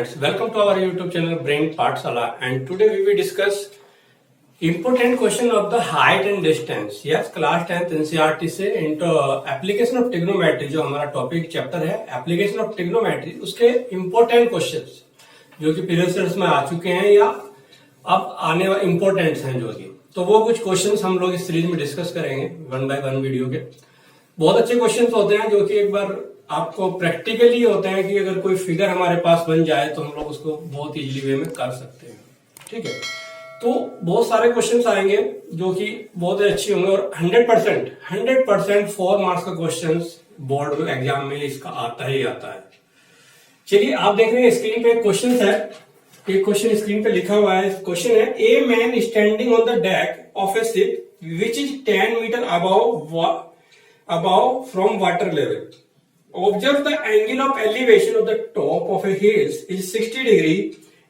friends, welcome to our YouTube channel Brain Pathshala, and today we will discuss important question of the height and distance. Yes, class 10th NCERT से into application of trigonometry जो हमारा topic chapter है application of trigonometry, उसके important questions जो कि previous में आ चुके हैं या अब आने वाले इम्पोर्टेंट्स हैं जो कि, तो वो कुछ क्वेश्चंस हम लोग इस सीरीज में डिस्कस करेंगे 1 बाय 1 वीडियो के। बहुत अच्छे क्वेश्चंस होते हैं जो कि एक बार आपको प्रैक्टिकली होते हैं कि अगर कोई फिगर हमारे पास बन जाए तो हम लोग उसको बहुत इजीली वे में कर सकते हैं। ठीक है, तो बहुत सारे क्वेश्चंस आएंगे जो कि बहुत अच्छे होंगे और 100% 4 मार्क्स का क्वेश्चंस बोर्ड में एग्जाम में इसका आता ही आता है। चलिए आप देख रहे हैं स्क्रीन पे क्वेश्चन है, एक क्वेश्चन स्क्रीन पे लिखा हुआ है। क्वेश्चन है a man standing on the deck of a ship which is 10 metre above from water level. Observe the angle of elevation of the top of a hills is 60 degree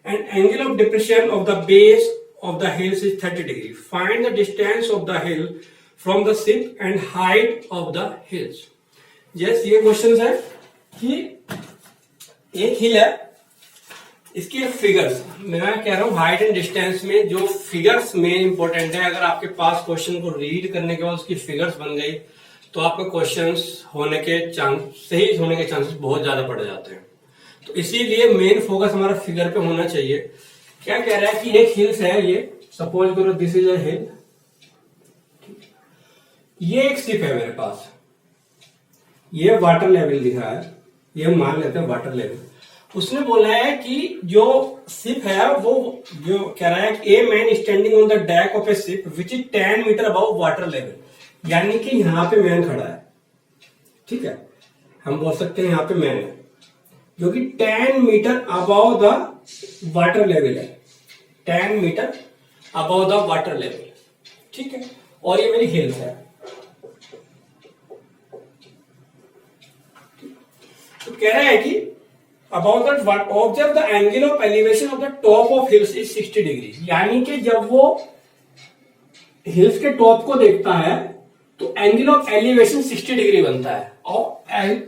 and angle of depression of the base of the hills is 30 degree. Find the distance of the hill from the ship and height of the hills. Yes, ये question है कि एक हिल है, इसकी figures मैं कह रहा हूं हाइट एंड डिस्टेंस में जो फिगर्स मेन इंपॉर्टेंट है। अगर आपके पास क्वेश्चन को रीड करने के बाद उसकी फिगर्स बन गई तो आपके क्वेश्चंस होने के सही होने के चांसेस बहुत ज्यादा बढ़ जाते हैं। तो इसीलिए मेन फोकस हमारा फिगर पे होना चाहिए। क्या कह रहा है कि एक हिल्स है, ये सपोज करो दिस इज अ हिल, ये एक शिप है मेरे पास, ये वाटर लेवल दिख रहा है, ये मान लेते हैं वाटर लेवल। उसने बोला है कि जो शिप है वो जो कह रहा है कि a man standing on the deck of a ship which is 10 metre above water level, यानी कि यहां पे मैन खड़ा है। ठीक है, हम बोल सकते हैं यहां पे मैन है जो कि 10 metre above the water level है, 10 metre above the water level. ठीक है, और ये मेरी हिल्स है। तो कह रहा है कि about that observe the angle of elevation of the top of hills is 60 degree, यानी कि जब वो हिल्स के टॉप को देखता है तो एंगल ऑफ एलिवेशन 60 डिग्री बनता है। और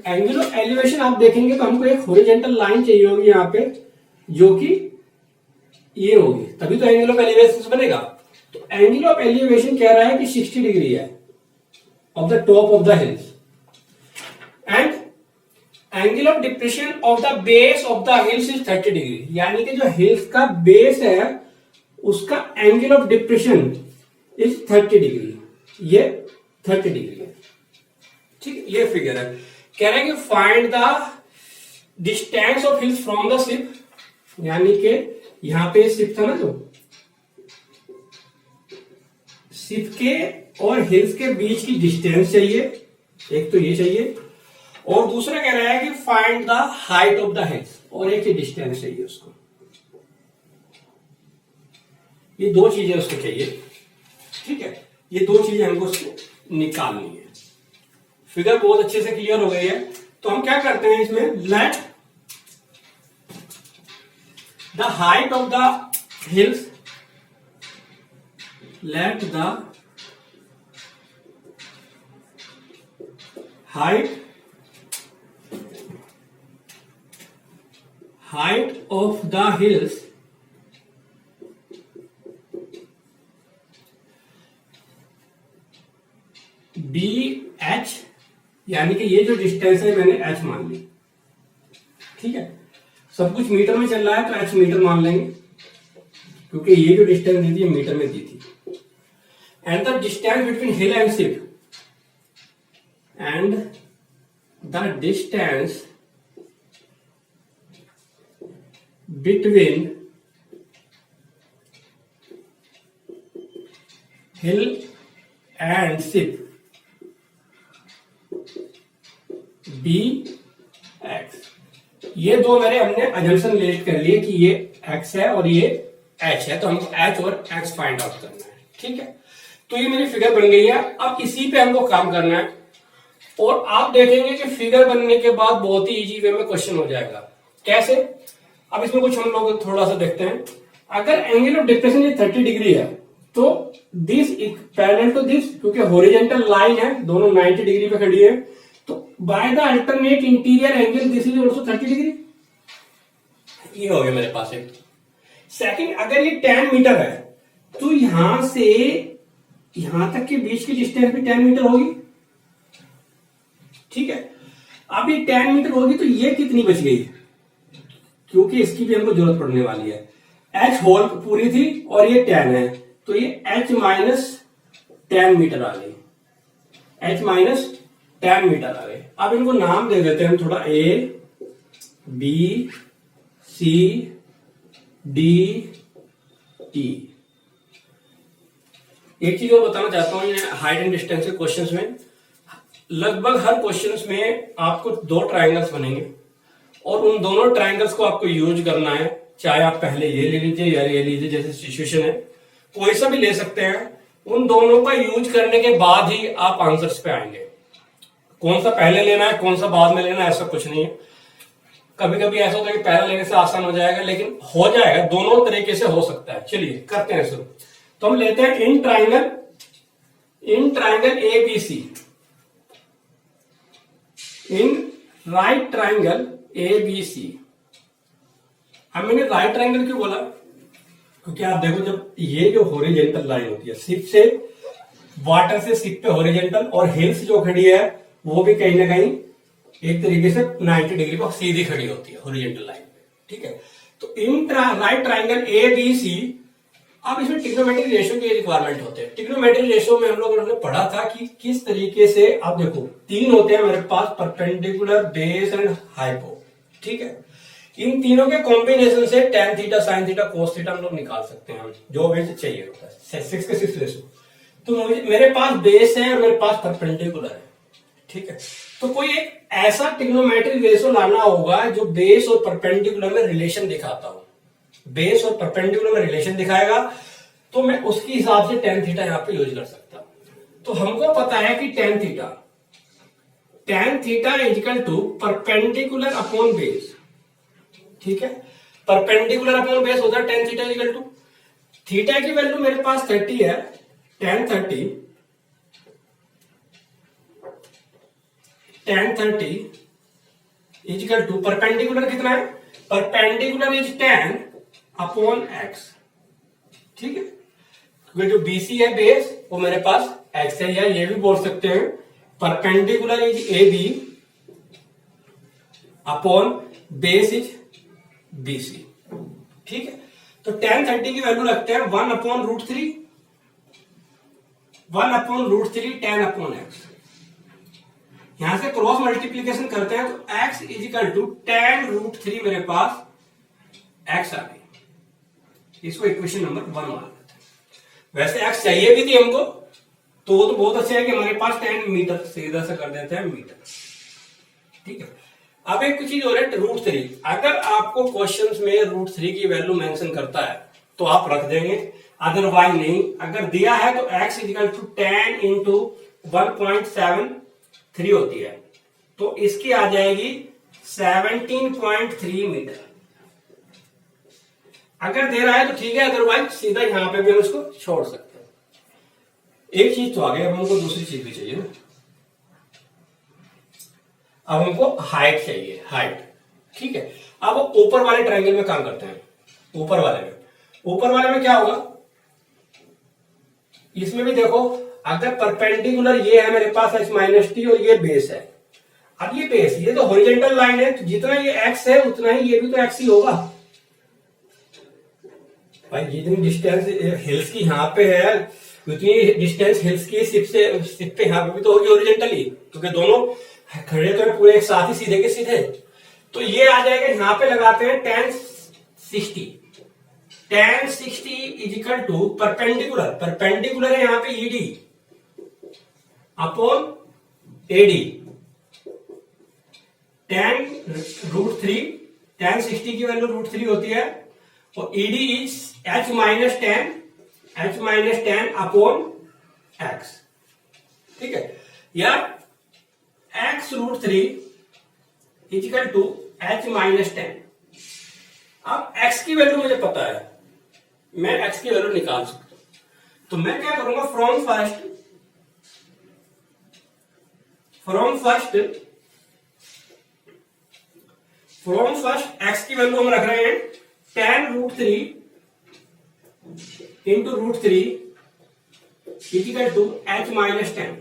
एंगल ऑफ एलिवेशन आप देखेंगे तो हमको एक हॉरिजॉन्टल लाइन चाहिए होगी यहाँ पे जो कि ये होगी, तभी तो एंगल ऑफ एलिवेशन बनेगा। तो एंगल ऑफ एलिवेशन कह रहा है कि 60 डिग्री है of the top of the hills and angle of depression of the base of the hills is 30 degree, यानी कि जो हिल्स का बेस है उसका angle of depression is 30 degree, ये 30 डिग्री है। ठीक है, ये फिगर है। कह रहे हैं कि find the distance of hills from the ship, यानी कि यहां पे शिप था ना, जो शिप के और हिल्स के बीच की डिस्टेंस चाहिए, एक तो ये चाहिए, और दूसरा कह रहा है कि find the height of the hills, और एक ही डिस्टेंस चाहिए उसको। ये दो चीजें उसको चाहिए। ठीक है, ये दो चीजें हमको उसको निकालनी है। फिगर बहुत अच्छे से क्लियर हो गई है। तो हम क्या करते हैं इसमें, let the height of the hills, let the height of the hills be h, यानी कि ये जो डिस्टेंस है मैंने h मान ली। ठीक है, सब कुछ मीटर में चल रहा है तो h मीटर मान लेंगे क्योंकि ये जो डिस्टेंस दी थी मीटर में दी थी। And the distance between hill and ship, and the distance between hill and ship bx, ये दो मेरे हमने अजम्पशन लेट कर लिए कि ये x है और ये h है, तो हमको h और x फाइंड आउट करना है। ठीक है, तो ये मेरी फिगर बन गई है। अब इसी पे हमको काम करना है और आप देखेंगे कि फिगर बनने के बाद बहुत ही इजी वे में क्वेश्चन हो जाएगा। कैसे, अब इसमें कुछ हम लोग थोड़ा सा देखते हैं। अगर एंगल ऑफ डिप्रेशन ये 30 डिग्री है तो दिस पैरेलल टू दिस, क्योंकि हॉरिजॉन्टल लाइन है, दोनों 90 डिग्री पे खड़ी है, तो by the alternate interior angle this is also 30 degree. ये हो गया मेरे पास एक। सेकंड, अगर ये 10 मीटर है तो यहां से यहां तक के बीच की डिस्टेंस भी 10 मीटर होगी। ठीक है, अब ये 10 मीटर होगी तो ये कितनी बच गई, क्योंकि इसकी भी हमको जरूरत पड़ने वाली है। एच होल पूरी थी और ये 10 है, तो ये एच माइनस 10 मीटर आ गई, एच माइनस 10 मीटर आ गई। अब इनको नाम दे देते हैं हम थोड़ा, ए बी सी डी ई। एक चीज और बताना चाहता हूँ, हाइट एंड डिस्टेंस के क्वेश्चंस में लगभग हर क्वेश्चंस में आपको 2 ट्राइंगल्स बनेंगे और उन दोनों ट्राइंगल्स को आपको यूज करना है। चाहे आप पहले ये ले लीजिए या ये लीजिए, जैसे सिचुएशन है कोई सा भी ले सकते हैं। उन दोनों का यूज करने के बाद ही आप आंसर्स पे आएंगे। कौन सा पहले लेना है कौन सा बाद में लेना है ऐसा कुछ नहीं है। कभी कभी ऐसा होता है कि पहला लेने से आसान हो जाएगा, लेकिन हो जाएगा, दोनों तरीके से हो सकता है। चलिए करते हैं शुरू। तो हम लेते हैं in triangle A B C, in right triangle A B C. अब मैंने राइट ट्राइंगल क्यों बोला, क्योंकि आप देखो जब ये जो हॉरिजॉन्टल लाइन होती है शिप से, वाटर से शिप पे हॉरिजॉन्टल, और हिल्स जो खड़ी है वो भी कहीं ना कहीं एक तरीके से 90 डिग्री पर सीधी खड़ी होती है हॉरिजॉन्टल लाइन पे। ठीक है, तो in right triangle A B C, अब इसमें ट्रिग्नोमेट्रिक रेशियो के रिक्वायरमेंट होते हैं। ट्रिग्नोमेट्रिक रेशियो में हम लोगों ने पढ़ा था कि किस तरीके से, अब देखो 3 होते हैं मेरे पास, परपेंडिकुलर, बेस एंड हाइपो। ठीक है, इन तीनों के कॉम्बिनेशन से tan theta, sin theta, cos theta हम लोग निकाल सकते हैं, जो भी चाहिए होता है 6 के 6 रेशियो। तो मेरे पास बेस है और मेरे पास परपेंडिकुलर है। ठीक है, तो कोई एक ऐसा ट्रिग्नोमेट्रिक रेशियो लाना होगा जो बेस और परपेंडिकुलर में रिलेशन दिखाता हो। बेस और परपेंडिकुलर में रिलेशन दिखाएगा तो मैं उसके हिसाब से tan थीटा यहां पे यूज कर सकता हूं। तो हमको पता है कि tan theta is equal to perpendicular upon base. ठीक है, परपेंडिकुलर अपॉन बेस होता है tan theta is equal to, theta की वैल्यू मेरे पास 30 है, tan 30 इजिकल टू परपेंडिकुलर कितना है, perpendicular is tan upon x। ठीक है, क्योंकि जो BC है बेस वो मेरे पास x है, या ये भी बोल सकते हैं perpendicular is AB upon base is BC। ठीक है, तो tan 30 की वैल्यू रखते हैं 1 upon root 3, 1 upon root 3 tan upon x। यहां से क्रॉस मल्टीप्लीकेशन करते हैं तो x is equal to tan root 3 मेरे पास x आ गई। इसको इक्वेशन नंबर 1 मान लेते हैं। वैसे x चाहिए भी थी हमको, तो वो तो बहुत अच्छा है कि हमारे पास 10 मीटर, सीधा सा कर देते हैं मीटर। ठीक है, अब एक चीज और है, रूट 3। अगर आपको क्वेश्चंस में रूट 3 की वैल्यू मेंशन करता है तो आप रख देंगे, अदरवाइज नहीं। अगर दिया है तो x इजिकल टू 10 इंटू 1.73 होती है, तो इसकी आ जाएगी 17.3 मीटर। अगर दे रहा है तो ठीक है, अदरवाइज सीधा यहां पे भी हम इसको छोड़ सकते हैं। एक चीज तो आ गई, अब हमको दूसरी चीज भी चाहिए ना। अब हमको हाइट चाहिए, हाइट। ठीक है, अब ऊपर वाले ट्रायंगल में काम करते हैं। ऊपर वाले में क्या होगा, इसमें भी देखो, अगर परपेंडिकुलर ये है मेरे पास h माइनस टी और ये बेस है। अब ये बेस, ये तो हॉरिजॉन्टल लाइन है, तो जितना ये x है उतना ही ये भी तो x ही होगा भाई। जितनी डिस्टेंस हिल्स की यहाँ पे है उतनी डिस्टेंस हिल्स की सिप पे यहाँ पे भी तो होगी हॉरिजॉन्टली, क्योंकि दोनों खड़े तो पूरे एक साथ ही सीधे के सीधे। तो ये आ जाएगा, यहां पे लगाते हैं tan 60 इजिकल टू परपेंडिकुलर है यहां पे ED upon AD, tan root 3, tan 60 की वैल्यू रूट 3 होती है, और ED is h minus ten upon x। ठीक है, या x root 3 is equal to h minus 10। अब x की वैल्यू मुझे पता है, मैं x की वैल्यू निकाल सकता हूं। तो मैं क्या करूंगा, फ्रॉम फ्रॉम फर्स्ट एक्स की वैल्यू हम रख रहे हैं 10√3 into √3 equal to h minus 10।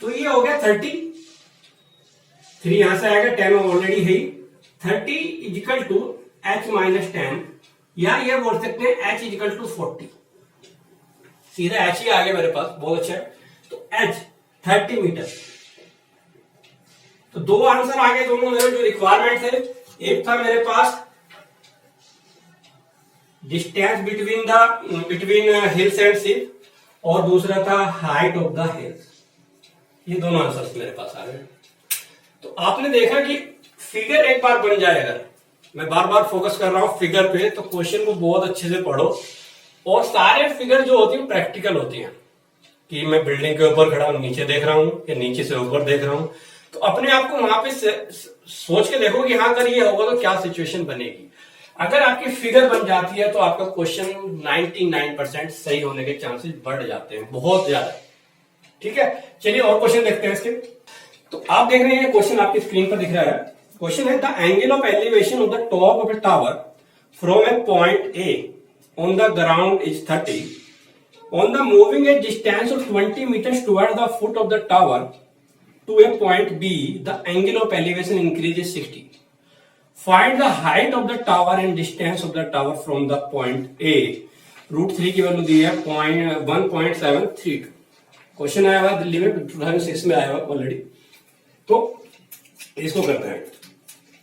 तो ये हो गया 30, 3 यहां से आएगा, 10 ऑलरेडी है, 30 इक्वल टू h माइनस 10, या ये बोल सकते हैं h इक्वल टू 40। सीधा h ही आ गया मेरे पास, बहुत अच्छा है। तो h 30 मीटर। तो दो आंसर आ गए दोनों मेरे जो रिक्वायरमेंट थे। एक था मेरे पास distance between hills and ship, और दूसरा था हाइट ऑफ द हिल्स। ये दोनों आंसर्स मेरे पास आ गए। तो आपने देखा कि फिगर एक बार बन जाए, अगर मैं बार बार फोकस कर रहा हूं फिगर पे, तो क्वेश्चन को बहुत अच्छे से पढ़ो। और सारे फिगर जो होती है प्रैक्टिकल होती हैं, कि मैं बिल्डिंग के ऊपर खड़ा हूं, नीचे देख रहा हूं, या नीचे से ऊपर देख रहा हूं, तो अपने आप को वहां पे सोच के देखो कि हाँ अगर ये होगा तो क्या सिचुएशन बनेगी। अगर आपकी फिगर बन जाती है तो आपका क्वेश्चन 99% सही होने के चांसेस बढ़ जाते हैं, बहुत ज्यादा। ठीक है, चलिए और क्वेश्चन देखते हैं इसके। तो आप देख रहे हैं क्वेश्चन आपकी स्क्रीन पर दिख रहा है। क्वेश्चन है the angle of elevation of the top of A tower from A point A on the ground is 30, on the moving a distance of 20 meters toward the foot of the tower to a point B, the angle of elevation increases 60. Find the height of the tower and distance of the tower from the point A. √3 की value दी है 1.732। Question आया हुआ दिल्ली में 2006 में आया हुआ already. तो इसको करते हैं।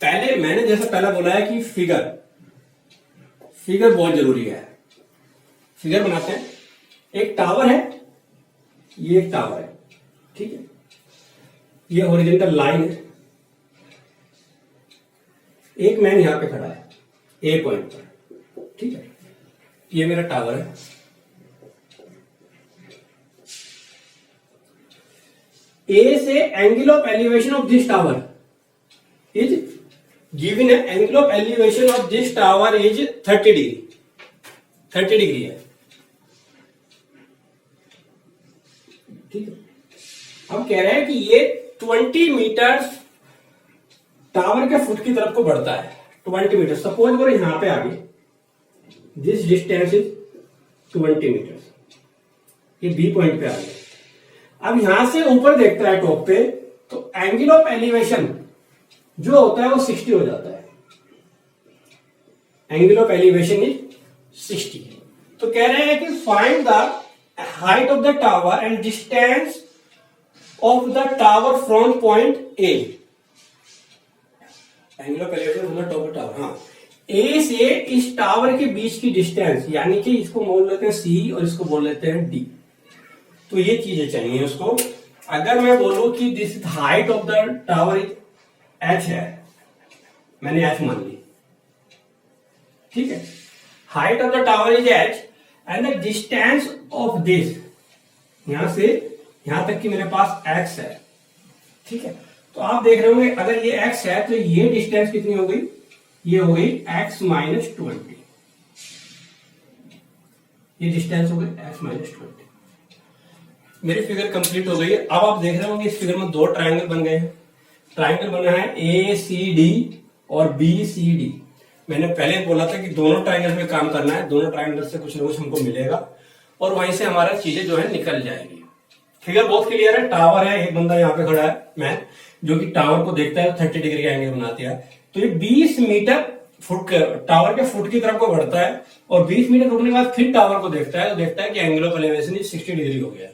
पहले मैंने जैसा पहला बोला है कि फिगर बहुत जरूरी है। फिगर बनाते हैं। एक टावर है, ये एक टावर है, ठीक है, ये हॉरिजॉन्टल लाइन है, एक मैन यहां पे खड़ा है ए पॉइंट पर, ठीक है, ये मेरा टावर है। ए से angle of elevation of this tower is given है, angle of elevation of this tower is 30 degree, 30 degree है, ठीक है। अब कह रहे हैं कि ये 20 मीटर टावर के फुट की तरफ को बढ़ता है, 20 मीटर। सपोज करो यहां पे आ गए, दिस डिस्टेंस इज 20 मीटर, ये बी पॉइंट पे आ गए। अब यहां से ऊपर देखता है टॉप पे, तो एंगल ऑफ एलिवेशन जो होता है वो 60 हो जाता है। Angle of elevation is 60। तो कह रहे हैं कि find the height of the tower and distance of the tower from point A. Angle of elevation from the top of the tower, हाँ, A से इस टावर के बीच की डिस्टेंस, यानी कि इसको बोल लेते हैं C और इसको बोल लेते हैं D। तो ये चीजें चाहिए उसको। अगर मैं बोलूं कि this height of the tower is H है, मैंने H मान ली, ठीक है, height of the tower is H and the distance of this, यहां से यहां तक कि मेरे पास x है, ठीक है। तो आप देख रहे होंगे अगर ये x है तो ये डिस्टेंस कितनी हो गई, ये हो गई x माइनस 20, ये डिस्टेंस हो गई x माइनस 20। मेरी फिगर कंप्लीट हो गई है। अब आप देख रहे होंगे इस फिगर में दो ट्रायंगल बन गए हैं। ट्रायंगल बना है ACD और BCD। मैंने पहले बोला था कि दोनों ट्रायंगल में काम करना है, दोनों ट्रायंगल से कुछ ना कुछ हमको मिलेगा और वहीं से हमारा चीजें जो है निकल जाएगी। फिगर बहुत क्लियर है। टावर है, एक बंदा यहाँ पे खड़ा है मैन, जो कि टावर को देखता है, 30 डिग्री का एंगल बनाते हैं। तो ये 20 मीटर फुट टावर के फुट की तरफ को बढ़ता है और 20 मीटर रुकने के बाद फिर टावर को देखता है, तो देखता है कि एंगल ऑफ एलिवेशन 60 डिग्री हो गया।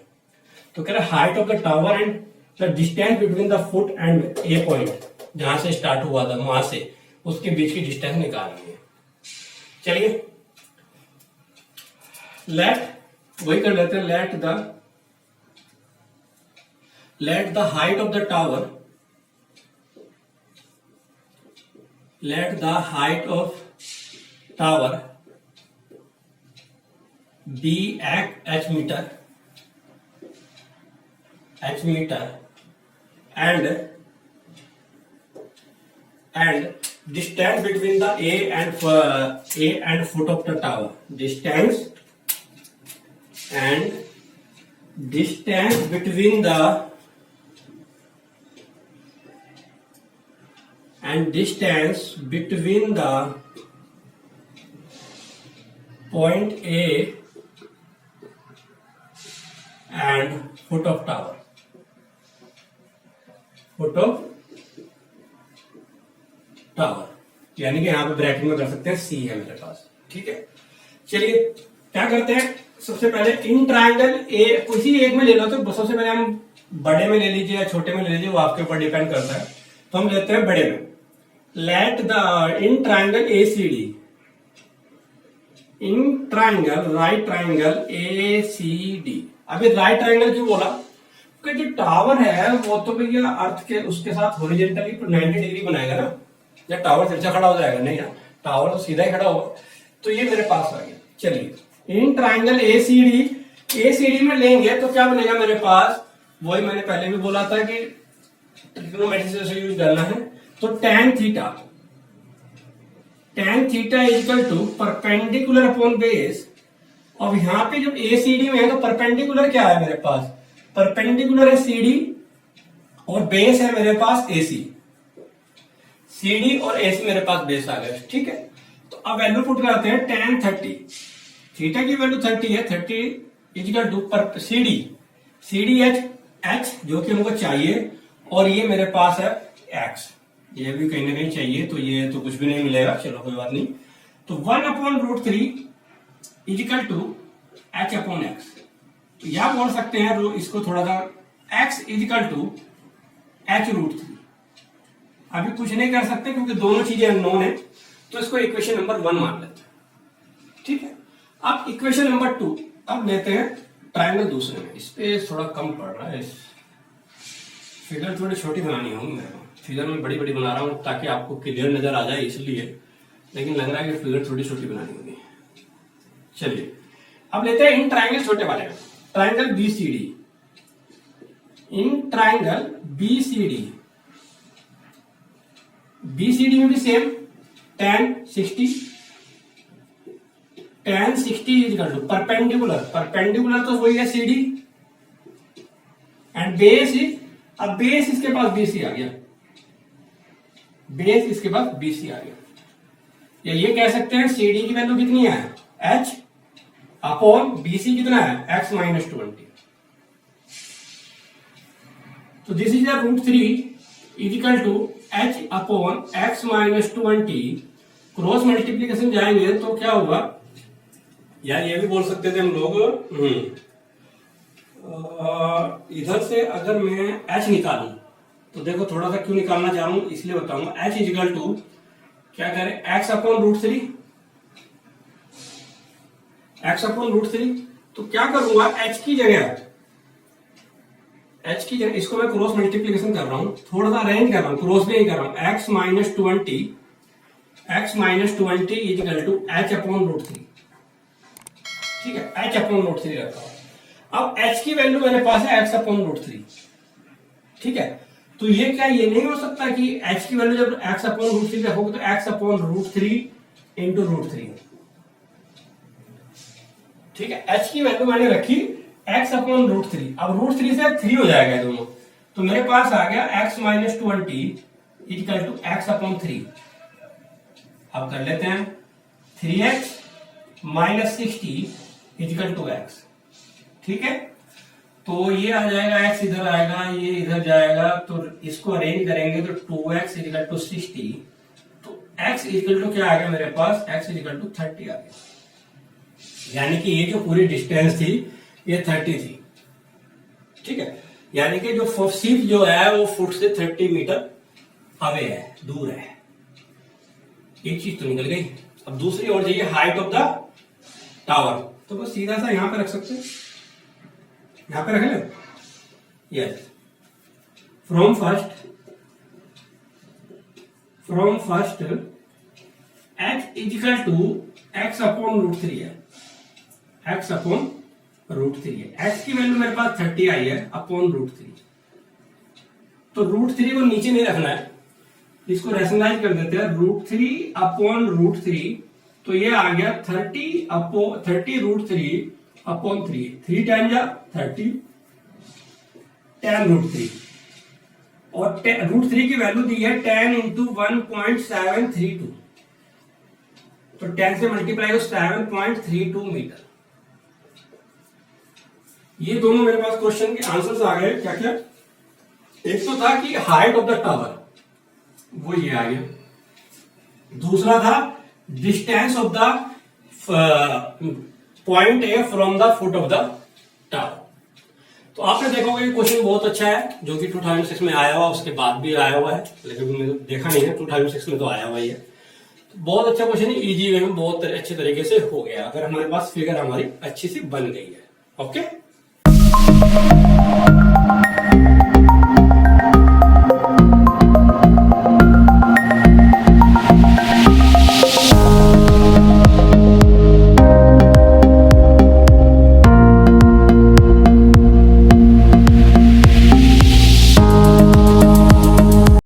तो कह रहा है height of the tower and the distance between the foot and A point, जहां से स्टार्ट हुआ था वहां से उसके बीच की डिस्टेंस निकालनी है। चलिए वही कर लेते हैं। Let the height of the tower, let the height of tower be at h meter and distance between the A and foot of the tower, distance between the and distance between the point A and foot of tower. Foot of tower, यानी कि यहां पे bracket में कर सकते हैं सी है मेरे पास। ठीक है, चलिए क्या करते हैं, सबसे पहले इन ट्राइंगल ए किसी एक में ले लो, तो सबसे पहले हम बड़े में ले लीजिए या छोटे में ले लीजिए, वो आपके ऊपर डिपेंड करता है। तो हम लेते हैं बड़े में। Let the in triangle A C D, in triangle right triangle A C D. अभी राइट ट्राइंगल क्यों बोला, क्योंकि जो टावर है वो तो भैया अर्थ के उसके साथ हॉरिजॉन्टली 90 डिग्री बनाएगा ना, या टावर तिरछा खड़ा हो जाएगा, नहीं ना, टावर तो सीधा ही खड़ा होगा। तो ये मेरे पास आ गया। चलिए इन ट्राइंगल एसीडी में लेंगे तो क्या बनेगा मेरे पास, वही मैंने पहले भी बोला था कि ट्रिग्नोमेट्री से यूज करना है। तो tan theta equal to perpendicular upon base. अब यहाँ पे जब एसीडी में है तो परपेंडिकुलर क्या है मेरे पास, परपेंडिकुलर है सीडी और बेस है मेरे पास एसी। सीडी और एसी मेरे पास बेस आ गया। ठीक है, तो अब वैल्यू पुट करते हैं tan 30, थीटा की वैल्यू 30 है, 30 इक्वल टू पर सीडी एच जो कि हमको चाहिए, और ये मेरे पास है एक्स, ये भी कहीं ना कहीं चाहिए, तो ये तो कुछ भी नहीं मिलेगा, चलो कोई बात नहीं। तो 1/√3 equal to h upon x. तो यह बोल सकते हैं इसको थोड़ा सा, x इक्वल टू h√3। अभी कुछ नहीं कर सकते क्योंकि दोनों चीजें अननोन है, तो इसको इक्वेशन नंबर 1 मान लेते हैं। ठीक है, अब इक्वेशन नंबर 2 अब लेते हैं ट्राइंगल दूसरे में। इस पे थोड़ा कम पड़ रहा है, फिगर थोड़ी छोटी बनानी होगी मेरे को, फिगर में बड़ी बड़ी बना रहा हूं ताकि आपको क्लियर नजर आ जाए इसलिए, लेकिन लग रहा है कि फिगर थोड़ी छोटी बनानी होगी। चलिए अब लेते हैं इन ट्राइंगल छोटे वाले में, triangle BCD. In triangle BCD में भी same tan 60 equal to perpendicular तो वही है सीडी एंड बेस इज, अब बेस इसके पास बीसी आ गया, बेस इसके पास बीसी आ गया, या ये कह सकते हैं सीडी की वैल्यू कितनी है एच अपॉन बीसी कितना है x माइनस 20। तो this is √3 equal to h upon x minus 20। Cross multiplication जाएंगे तो क्या होगा, या ये भी बोल सकते थे हम लोग, इधर से अगर मैं h निकालूं तो देखो थोड़ा सा क्यों निकालना चाह रहा हूं इसलिए बताऊंगा। h इक्वल टू क्या करें x अपॉन √3, x अपॉन √3। तो क्या करूंगा, h की जगह इसको मैं क्रॉस मल्टीप्लीकेशन कर रहा हूं, थोड़ा सा अरेंज कर रहा हूं, क्रॉस भी नहीं कर रहा हूं। x minus 20 equal to h upon √3। ठीक है, h अपॉन √3 रखा हूं। अब h की वैल्यू मेरे पास है x अपॉन √3। ठीक है, तो ये क्या, ये नहीं हो सकता कि h की वैल्यू जब x अपॉन √3 रखोगे तो x अपॉन √3 इंटू √3। ठीक है, h की वैल्यू मैंने रखी x अपॉन √3। अब √3 से 3 हो जाएगा दोनों, तो मेरे पास आ गया x minus 20 equal to x upon 3। अब कर लेते हैं 3x minus 60 equal to x। ठीक है, तो ये आ जाएगा, x इधर आएगा, ये इधर जाएगा, तो इसको अरेंज करेंगे तो 2x इक्वल टू 60। तो x इक्वल टू क्या आ गया मेरे पास, x इक्वल टू 30 आ गया, यानी कि ये जो पूरी डिस्टेंस थी ये 30 थी। ठीक है, यानी कि जो शिप जो है वो फुट से 30 मीटर अवे है, दूर है। एक चीज तो निकल गई। अब दूसरी ओर चाहिए हाइट ऑफ द टावर, तो बस सीधा सा यहां पे रख सकते हैं, यहां पे रख ले। Yes, from first h equal to x upon √3 है, x अपॉन √3 है। x की वैल्यू मेरे पास 30 आई है अपॉन √3। तो √3 को नीचे नहीं रखना है, इसको रैशनलाइज कर देते हैं, √3 अपॉन √3। तो ये आ गया 30 √3 अपॉन 3, 3 टाइम या 30 tan √3। और √3 की वैल्यू दी है 10 इंटू 1.732, तो 10 से मल्टीप्लाई हो 7.32 मीटर। ये दोनों मेरे पास क्वेश्चन के आंसर्स आ गए। क्या क्या? एक तो था कि हाइट ऑफ द टावर, वो ये आ गया। दूसरा था distance of the point A from the foot of the tower. तो आपने देखा होगा ये क्वेश्चन बहुत अच्छा है, जो कि 2006 में आया हुआ, उसके बाद भी आया हुआ है, लेकिन मैंने देखा नहीं है, 2006 में तो आया हुआ ही है। तो बहुत अच्छा क्वेश्चन है, इजी वे में बहुत अच्छे तरीके से हो गया, अगर हमारे पास फिगर हमारी अच्छी सी बन गई है। ओके।